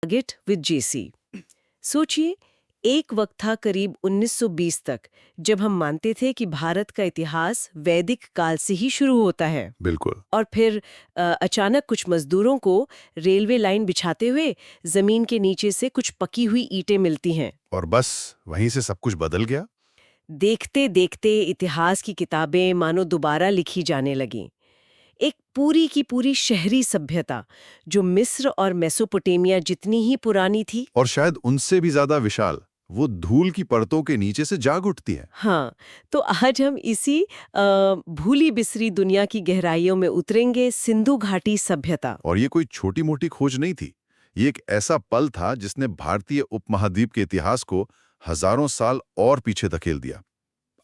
Target with जेसी। सोचिए, एक वक्त था करीब 1920 तक जब हम मानते थे कि भारत का इतिहास वैदिक काल से ही शुरू होता है। बिल्कुल। और फिर अचानक कुछ मजदूरों को रेलवे लाइन बिछाते हुए जमीन के नीचे से कुछ पकी हुई ईंटें मिलती हैं। और बस वहीं से सब कुछ बदल गया। देखते देखते इतिहास की किताबें मानो दोबारा लिखी जाने लगीं। एक पूरी की पूरी शहरी सभ्यता जो मिस्र और मेसोपोटामिया जितनी ही पुरानी थी। और शायद उनसे भी ज्यादा विशाल, वो धूल की परतों के नीचे से जाग उठती है। हाँ, तो आज हम इसी भूली बिसरी दुनिया की गहराइयों में उतरेंगे। सिंधु घाटी सभ्यता। और ये कोई छोटी मोटी खोज नहीं थी। ये एक ऐसा पल था जिसने भारतीय उपमहाद्वीप के इतिहास को हजारों साल और पीछे धकेल दिया।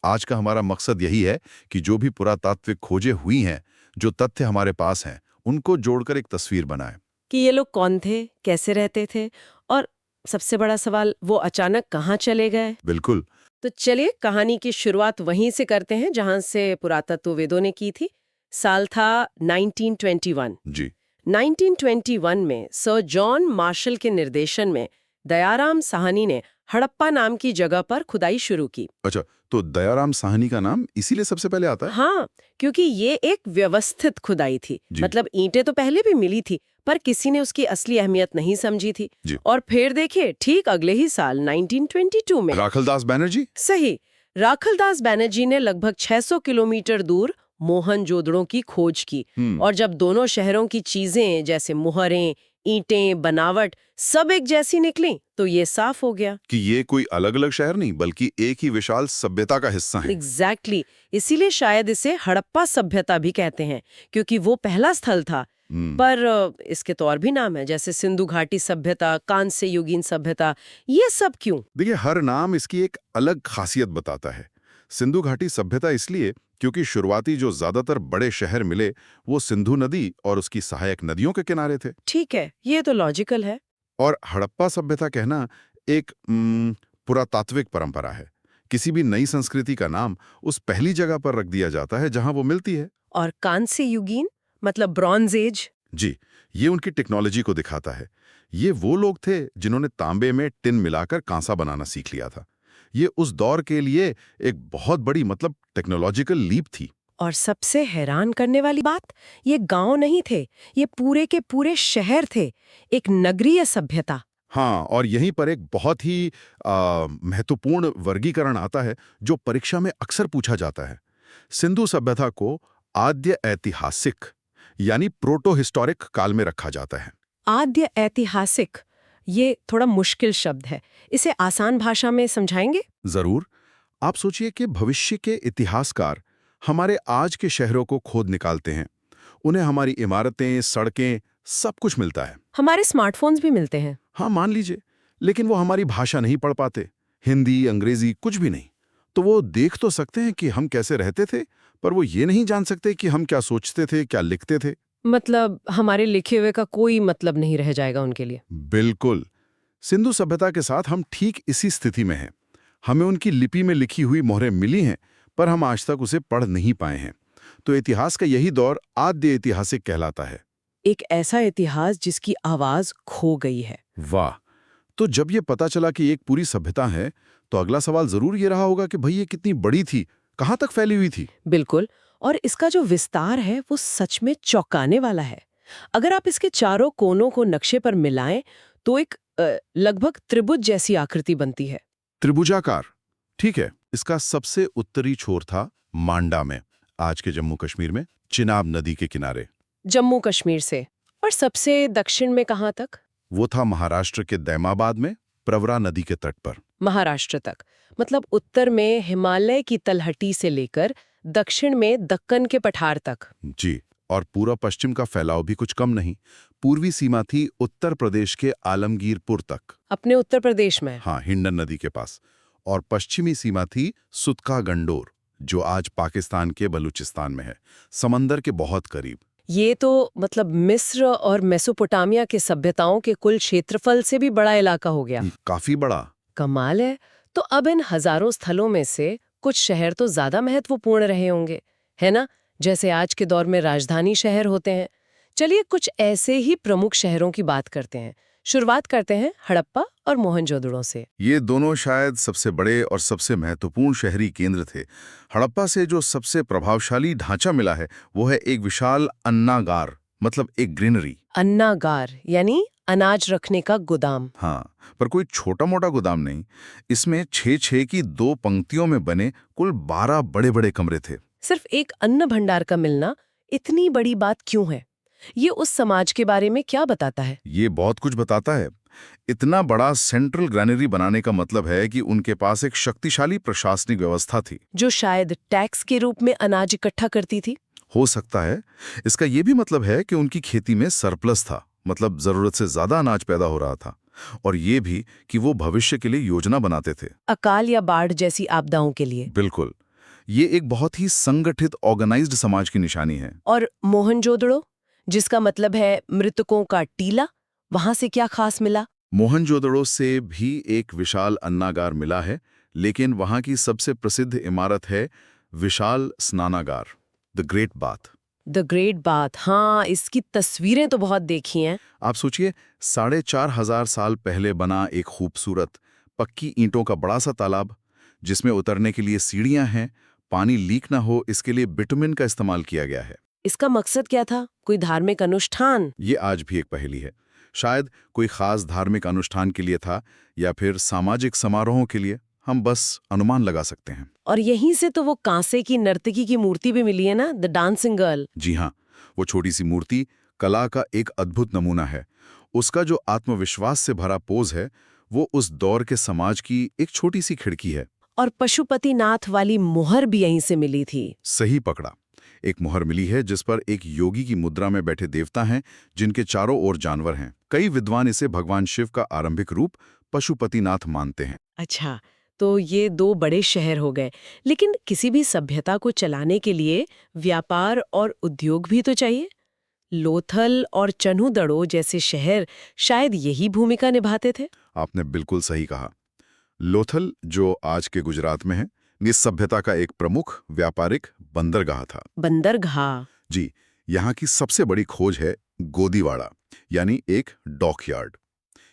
आज का हमारा मकसद यही है कि जो भी पुरातात्विक खोजें हुई हैं, जो तथ्य हमारे पास हैं, उनको जोड़कर एक तस्वीर बनाएं। कि ये लोग कौन थे, कैसे रहते थे, और सबसे बड़ा सवाल, वो अचानक कहाँ चले गए। बिल्कुल। तो चलिए कहानी की शुरुआत वहीं से करते हैं जहां से पुरातत्ववेदों ने की थी। साल था 1921। जी। 1921 में सर जॉन मार्शल के निर्देशन में दयाराम साहनी ने हड़प्पा नाम की जगह पर खुदाई शुरू की। अच्छा, तो दयाराम साहनी का नाम इसीलिए सबसे पहले आता है? हाँ, क्योंकि ये एक व्यवस्थित खुदाई थी। जी। मतलब ईंटें तो पहले भी मिली थी, पर किसी ने उसकी असली अहमियत नहीं समझी थी। जी। और फिर देखिए, ठीक अगले ही साल 1922 में राखलदास बैनर्जी। सही, राखलदास बैनर्जी ने लगभग 600 किलोमीटर दूर मोहनजोदड़ो की खोज की। और जब दोनों शहरों की चीजें जैसे मुहरें, ईंटें, बनावट सब एक जैसी निकली, तो ये साफ हो गया कि ये कोई अलग अलग शहर नहीं, बल्कि एक ही विशाल सभ्यता का हिस्सा है। एग्जैक्टली। इसीलिए शायद इसे हड़प्पा सभ्यता भी कहते हैं, क्योंकि वो पहला स्थल था। पर इसके तो और भी नाम है, जैसे सिंधु घाटी सभ्यता, कांस्य युगीन सभ्यता। ये सब क्यों? देखिए, हर नाम इसकी एक अलग खासियत बताता है। सिंधु घाटी सभ्यता इसलिए क्योंकि शुरुआती जो ज्यादातर बड़े शहर मिले वो सिंधु नदी और उसकी सहायक नदियों के किनारे थे। ठीक है, ये तो लॉजिकल है। और हड़प्पा सभ्यता कहना एक पुरातात्विक परंपरा है। किसी भी नई संस्कृति का नाम उस पहली जगह पर रख दिया जाता है जहां वो मिलती है। और कांस्य युगीन मतलब ब्रॉन्ज एज। जी, ये उनकी टेक्नोलॉजी को दिखाता है। ये वो लोग थे जिन्होंने तांबे में टिन मिलाकर कांसा बनाना सीख लिया था। ये उस दौर के लिए एक बहुत बड़ी मतलब टेक्नोलॉजिकल लीप थी। और सबसे हैरान करने वाली बात, ये गांव नहीं थे, ये पूरे के पूरे शहर थे, एक नगरीय सभ्यता। हाँ, और यहीं पर एक बहुत ही महत्वपूर्ण वर्गीकरण आता है जो परीक्षा में अक्सर पूछा जाता है। सिंधु सभ्यता को आद्य ऐतिहासिक यानी प्रोटो हिस्टोरिक काल में रखा जाता है। आद्य ऐतिहासिक, ये थोड़ा मुश्किल शब्द है, इसे आसान भाषा में समझाएंगे? जरूर। आप सोचिए कि भविष्य के इतिहासकार हमारे आज के शहरों को खोद निकालते हैं। उन्हें हमारी इमारतें, सड़कें, सब कुछ मिलता है। हमारे स्मार्टफोन्स भी मिलते हैं। हाँ, मान लीजिए, लेकिन वो हमारी भाषा नहीं पढ़ पाते, हिंदी, अंग्रेजी कुछ भी नहीं। तो वो देख तो सकते हैं कि हम कैसे रहते थे, पर वो ये नहीं जान सकते कि हम क्या सोचते थे, क्या लिखते थे। मतलब हमारे लिखे हुए का कोई मतलब नहीं रह जाएगा उनके लिए। बिल्कुल। सिंधु सभ्यता के साथ हम ठीक इसी स्थिति में हैं। हमें उनकी लिपि में लिखी हुई मोहरें मिली हैं, पर हम आज तक उसे पढ़ नहीं पाए हैं। तो इतिहास का यही दौर आद्य ऐतिहासिक कहलाता है। एक ऐसा इतिहास जिसकी आवाज खो गई है। वाह! तो जब ये पता चला कि एक पूरी सभ्यता है, तो अगला सवाल जरूर ये रहा होगा कि भाई ये कितनी बड़ी थी, कहाँ तक फैली हुई थी? बिल्कुल। और इसका जो विस्तार है वो सच में चौंकाने वाला है। अगर आप इसके चारों कोनों को नक्शे पर मिलाएं तो एक लगभग त्रिभुज जैसी आकृति बनती है। त्रिभुजाकार। ठीक है। इसका सबसे उत्तरी छोर था मांडा में, आज के जम्मू कश्मीर में, चिनाब नदी के किनारे। जम्मू कश्मीर से। और सबसे दक्षिण में कहाँ तक? वो था महाराष्ट्र के दैमाबाद में, प्रवरा नदी के तट पर। महाराष्ट्र तक। मतलब उत्तर में हिमालय की तलहटी से लेकर दक्षिण में दक्कन के पठार तक। जी। और पूरा पश्चिम का फैलाव भी कुछ कम नहीं। पूर्वी सीमा थी उत्तर प्रदेश के आलमगीरपुर तक। अपने उत्तर प्रदेश में? हाँ, हिंडन नदी के पास। और पश्चिमी सीमा थी सुतका गंडोर, जो आज पाकिस्तान के बलूचिस्तान में है, समंदर के बहुत करीब। ये तो मतलब मिस्र और मेसोपोटामिया के सभ्यताओं के कुल क्षेत्रफल से भी बड़ा इलाका हो गया। काफी बड़ा। कमाल है। तो अब इन हजारों स्थलों में से कुछ शहर तो ज्यादा महत्वपूर्ण रहे होंगे, है ना? जैसे आज के दौर में राजधानी शहर होते हैं। चलिए कुछ ऐसे ही प्रमुख शहरों की बात करते हैं शुरुआत करते हैं हड़प्पा और मोहनजोदड़ो से। ये दोनों शायद सबसे बड़े और सबसे महत्वपूर्ण शहरी केंद्र थे। हड़प्पा से जो सबसे प्रभावशाली ढांचा मिला है वो है एक विशाल अन्नागार, मतलब एक ग्रेनरी। अन्नागार यानी अनाज रखने का गोदाम। हाँ, पर कोई छोटा मोटा गोदाम नहीं। इसमें 6-6 की 2 पंक्तियों में बने कुल 12 बड़े बड़े कमरे थे। सिर्फ एक अन्न भंडार का मिलना इतनी बड़ी बात क्यों है? ये उस समाज के बारे में क्या बताता है? ये बहुत कुछ बताता है। इतना बड़ा सेंट्रल ग्रैनरी बनाने का मतलब है कि उनके पास एक शक्तिशाली प्रशासनिक व्यवस्था थी। जो शायद टैक्स के रूप में अनाज इकट्ठा करती थी। हो सकता है। इसका ये भी मतलब है कि उनकी खेती में सरप्लस था, मतलब जरूरत से ज्यादा अनाज पैदा हो रहा था। और ये भी कि वो भविष्य के लिए योजना बनाते थे। अकाल या बाढ़ जैसी आपदाओं के लिए। बिल्कुल। ये एक बहुत ही संगठित, ऑर्गेनाइज्ड समाज की निशानी है। और मोहनजोदड़ो, जिसका मतलब है मृतकों का टीला, वहां से क्या खास मिला? मोहनजोदड़ो से भी एक विशाल अन्नागार मिला है, लेकिन वहां की सबसे प्रसिद्ध इमारत है विशाल स्नानागार, the great bath. The great bath, हाँ, इसकी तस्वीरें तो बहुत देखी हैं। आप सोचिए, 4,500 साल पहले बना एक खूबसूरत पक्की ईंटों का बड़ा सा तालाब, जिसमें उतरने के लिए सीढ़ियां हैं। पानी लीक ना हो इसके लिए बिटुमिन का इस्तेमाल किया गया है। इसका मकसद क्या था? कोई धार्मिक अनुष्ठान? ये आज भी एक पहेली है। शायद कोई खास धार्मिक अनुष्ठान के लिए था, या फिर सामाजिक समारोहों के लिए। हम बस अनुमान लगा सकते हैं। और यहीं से तो वो कांसे की नर्तकी की मूर्ति भी मिली है ना, द डांसिंग गर्ल। जी हाँ, वो छोटी सी मूर्ति कला का एक अद्भुत नमूना है। उसका जो आत्मविश्वास से भरा पोज है, वो उस दौर के समाज की एक छोटी सी खिड़की है। और पशुपतिनाथ वाली मुहर भी यहीं से मिली थी। सही पकड़ा। एक मुहर मिली है जिस पर एक योगी की मुद्रा में बैठे देवता हैं, जिनके चारों ओर जानवर हैं। कई विद्वान इसे भगवान शिव का आरंभिक रूप पशुपतिनाथ मानते हैं। अच्छा, तो ये दो बड़े शहर हो गए, लेकिन किसी भी सभ्यता को चलाने के लिए व्यापार और उद्योग भी तो चाहिए। लोथल और चन्हूदड़ो जैसे शहर शायद यही भूमिका निभाते थे। आपने बिल्कुल सही कहा। लोथल, जो आज के गुजरात में है, इस सभ्यता का एक प्रमुख व्यापारिक बंदरगाह था। बंदरगाह। जी, यहाँ की सबसे बड़ी खोज है गोदीवाड़ा, यानी एक डॉकयार्ड।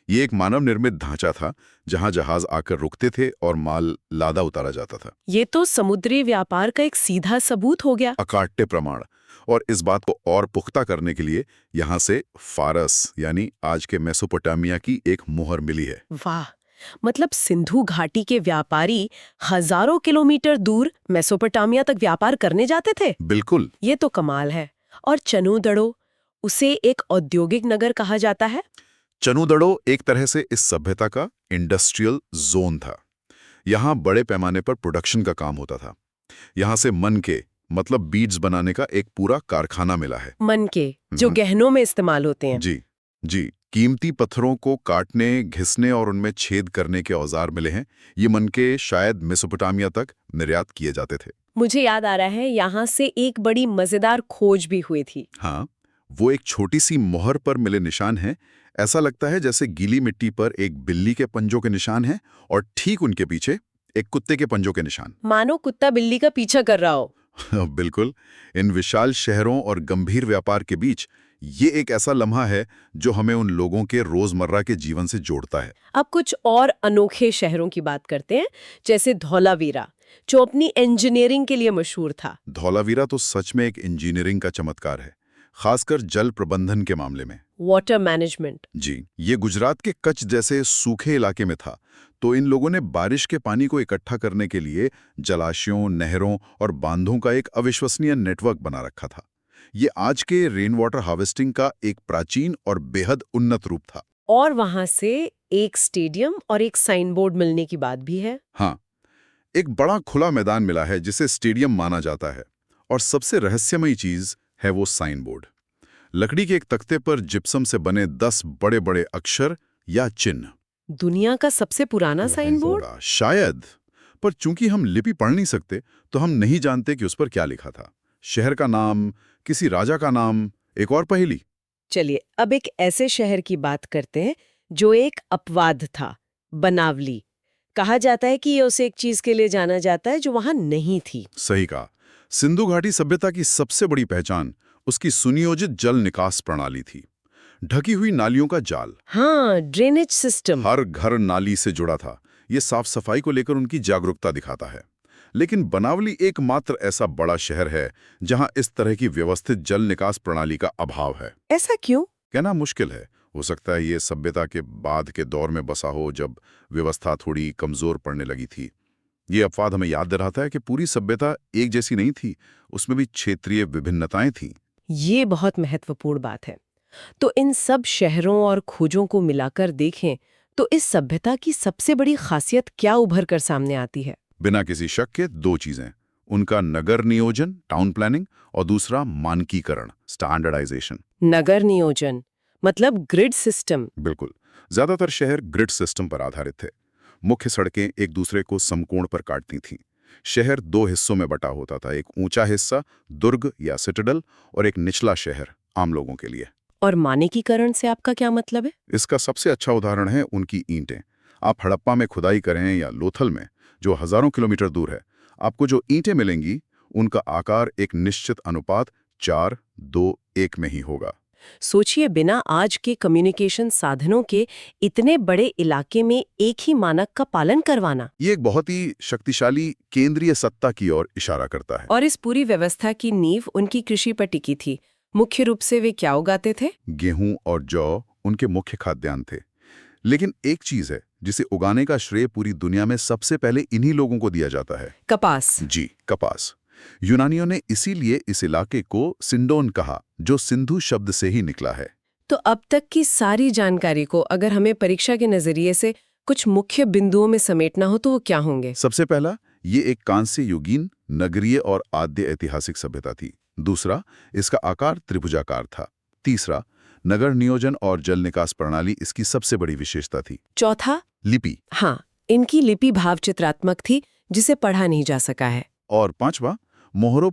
ये एक मानव निर्मित ढांचा था जहां जहाज आकर रुकते थे और माल लादा उतारा जाता था। ये तो समुद्री व्यापार का एक सीधा सबूत हो गया। अकाट्य प्रमाण। और इस बात को और पुख्ता करने के लिए यहाँ से फारस, यानी आज के मेसोपोटामिया की एक मुहर मिली है। वाह, मतलब सिंधु घाटी के व्यापारी हजारों किलोमीटर दूर मेसोपोटामिया तक व्यापार करने जाते थे। बिल्कुल। ये तो कमाल है। और चन्हूदड़ो, उसे एक औद्योगिक नगर कहा जाता है। चन्हूदड़ो एक तरह से इस सभ्यता का इंडस्ट्रियल जोन था। यहाँ बड़े पैमाने पर प्रोडक्शन का काम होता था। यहाँ से मन के, मतलब बीड्स बनाने का एक पूरा कारखाना मिला है। मन के, जो गहनों में इस्तेमाल होते हैं। जी जी, कीमती पत्थरों को काटने, घिसने और उनमें छेद करने के औजार मिले हैं। ये मन के शायद मेसोपोटामिया तक निर्यात किए जाते थे। मुझे याद आ रहा है, यहाँ से एक बड़ी मजेदार खोज भी हुई थी। हाँ, वो एक छोटी सी मोहर पर मिले निशान हैं। ऐसा लगता है जैसे गीली मिट्टी पर एक बिल्ली के पंजों के निशान हैं, और ठीक उनके पीछे एक कुत्ते के पंजों के निशान। मानो कुत्ता बिल्ली का पीछा कर रहा हो। बिल्कुल। इन विशाल शहरों और गंभीर व्यापार के बीच ये एक ऐसा लम्हा है जो हमें उन लोगों के रोजमर्रा के जीवन से जोड़ता है। अब कुछ और अनोखे शहरों की बात करते हैं, जैसे धौलावीरा, जो अपनी इंजीनियरिंग के लिए मशहूर था। धौलावीरा तो सच में एक इंजीनियरिंग का चमत्कार है, खासकर जल प्रबंधन के मामले में। Water management. जी, ये गुजरात के कच्छ जैसे सूखे इलाके में था, तो इन लोगों ने बारिश के पानी को इकट्ठा करने के लिए जलाशयों, नहरों और बांधों का एक अविश्वसनीय नेटवर्क बना रखा था। ये आज के रेन वाटर हार्वेस्टिंग का एक प्राचीन और बेहद उन्नत रूप था। और वहां से एक स्टेडियम और एक साइन बोर्ड मिलने की बात भी है। हाँ, एक बड़ा खुला मैदान मिला है जिसे स्टेडियम माना जाता है। और सबसे रहस्यमयी चीज है वो साइन बोर्ड। लकड़ी के एक तख्ते पर जिप्सम से बने 10 बड़े-बड़े अक्षर या चिन्ह। दुनिया का सबसे पुराना साइन बोर्ड? शायद। पर चूंकि हम लिपि पढ़ नहीं सकते, तो हम नहीं जानते कि उस पर क्या लिखा था। शहर का नाम, किसी राजा का नाम, एक और पहेली। चलिए, अब एक ऐसे शहर की बात करते हैं जो एक अपवाद था, बनावली। कहा जाता है कि ये उसे एक चीज के लिए जाना जाता है जो वहां नहीं थी। सही कहा। सिंधु घाटी सभ्यता की सबसे बड़ी पहचान उसकी सुनियोजित जल निकास प्रणाली थी। ढकी हुई नालियों का जाल, हाँ, ड्रेनेज सिस्टम। हर घर नाली से जुड़ा था। ये साफ सफाई को लेकर उनकी जागरूकता दिखाता है। लेकिन बनावली एकमात्र ऐसा बड़ा शहर है जहां इस तरह की व्यवस्थित जल निकास प्रणाली का अभाव है। ऐसा क्यों? कहना मुश्किल है। हो सकता है ये सभ्यता के बाद के दौर में बसा हो, जब व्यवस्था थोड़ी कमजोर पड़ने लगी थी। ये अपवाद हमें याद दिलाता है कि पूरी सभ्यता एक जैसी नहीं थी, उसमें भी क्षेत्रीय विभिन्नताएं थीं। ये बहुत महत्वपूर्ण बात है। तो इन सब शहरों और खोजों को मिलाकर देखें तो इस सभ्यता की सबसे बड़ी खासियत क्या उभर कर सामने आती है? बिना किसी शक के दो चीजें, उनका नगर नियोजन, टाउन प्लानिंग, और दूसरा मानकीकरण, स्टैंडर्डाइजेशन। नगर नियोजन मतलब ग्रिड सिस्टम। बिल्कुल। ज्यादातर शहर ग्रिड सिस्टम पर आधारित थे। मुख्य सड़कें एक दूसरे को समकोण पर काटती थीं। शहर दो हिस्सों में बटा होता था, एक ऊंचा हिस्सा दुर्ग या सिटाडेल और एक निचला शहर आम लोगों के लिए। और मानकीकरण से आपका क्या मतलब है? इसका सबसे अच्छा उदाहरण है उनकी ईंटें। आप हड़प्पा में खुदाई करें या लोथल में, जो हजारों किलोमीटर दूर है, आपको जो ईंटें मिलेंगी उनका आकार एक निश्चित अनुपात 4:2:1 में ही होगा। सोचिए, बिना आज के कम्युनिकेशन साधनों के इतने बड़े इलाके में एक ही मानक का पालन करवाना। ये एक बहुत ही शक्तिशाली केंद्रीय सत्ता की ओर इशारा करता है। और इस पूरी व्यवस्था की नींव उनकी कृषि पर टिकी थी। मुख्य रूप से वे क्या उगाते थे? गेहूं और जौ उनके मुख्य खाद्यान्न थे। लेकिन एक चीज है जिसे उगाने का श्रेय पूरी दुनिया में सबसे पहले इन्हीं लोगों को दिया जाता है। कपास। जी, कपास। यूनानियों ने इसीलिए इस इलाके को सिंडोन कहा, जो सिंधु शब्द से ही निकला है। तो अब तक की सारी जानकारी को अगर हमें परीक्षा के नजरिए से कुछ मुख्य बिंदुओं में समेटना हो तो वो क्या होंगे? सबसे पहला, ये एक कांस्य युगीन नगरीय और आद्य ऐतिहासिक सभ्यता थी। दूसरा, इसका आकार त्रिभुजाकार था। तीसरा, नगर नियोजन और जल निकास प्रणाली इसकी सबसे बड़ी विशेषता थी। चौथा, लिपि। हाँ, इनकी लिपि भावचित्रात्मक थी जिसे पढ़ा नहीं जा सका है। और पांचवा, मोहरों